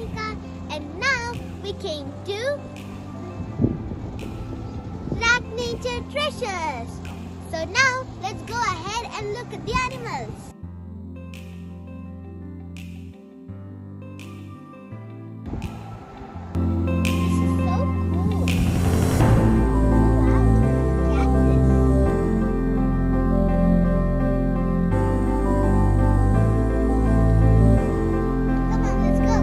Monica, and now we came to Rat Nature Treasures. So now let's go ahead and look at the animals. This is so cool. Wow, cactus. Come on, let's go.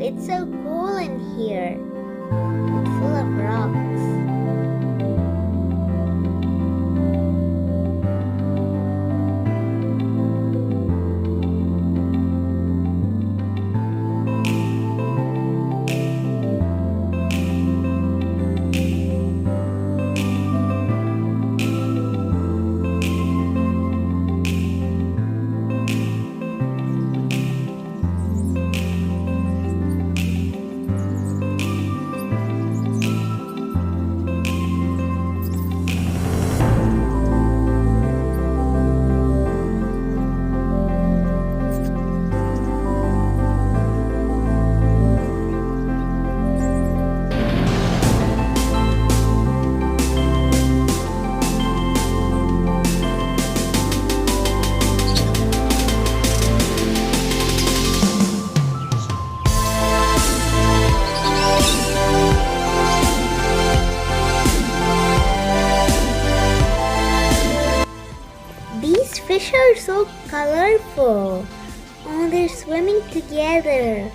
it's so cool in here. It's full of rocks. These fish are so colorful. Oh, they're swimming together.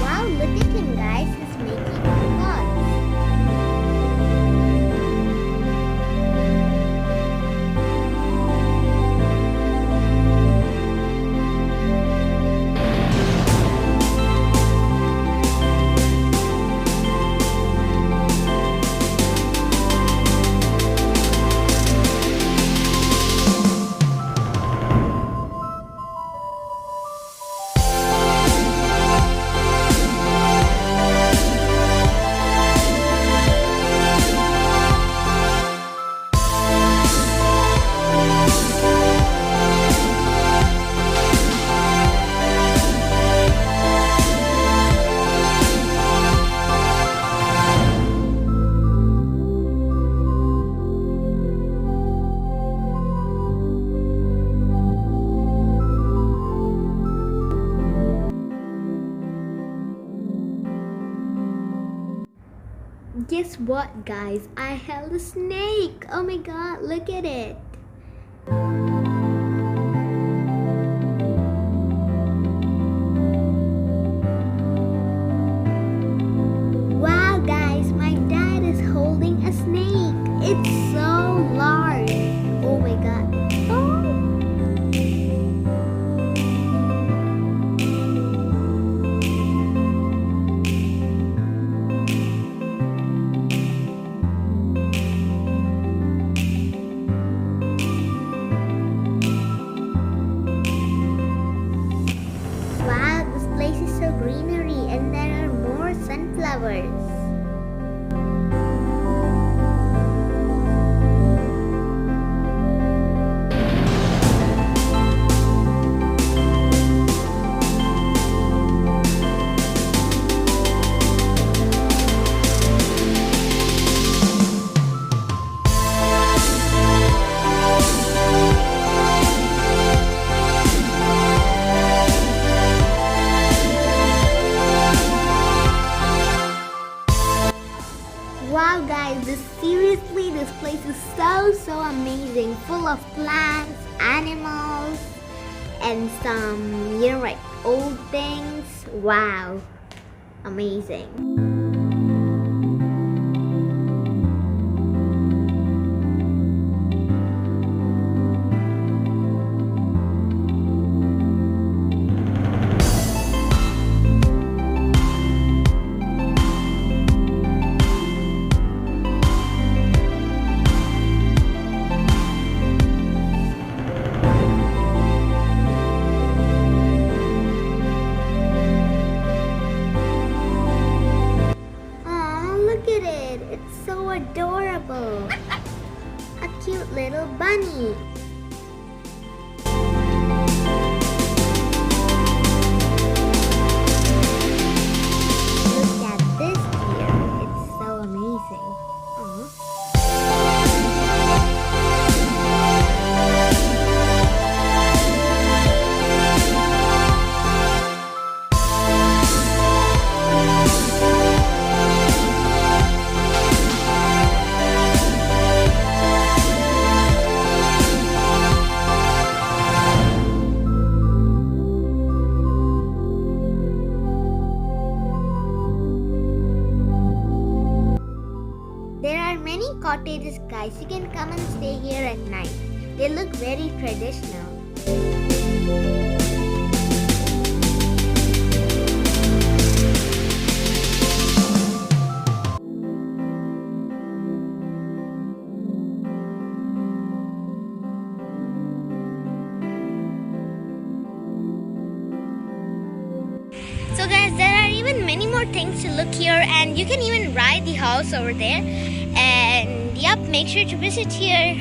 Wow, look at him, guys. He's making pots. Guess what, guys? I held a snake. Oh my god, look at it. Wow, guys, my dad is holding a snake. It's so large. Oh my god. Oh. Wow, this place is so greenery and there are more sunflowers. Wow, guys, seriously, this place is so amazing, full of plants, animals, and some, like old things. Wow, amazing. Adorable. A cute little bunny. Look at this deer. It's so amazing. There are many cottages, guys. You can come and stay here at night. They look very traditional. So guys, there are even many more things to look here, and you can even ride the horse over there. And yep, make sure to visit here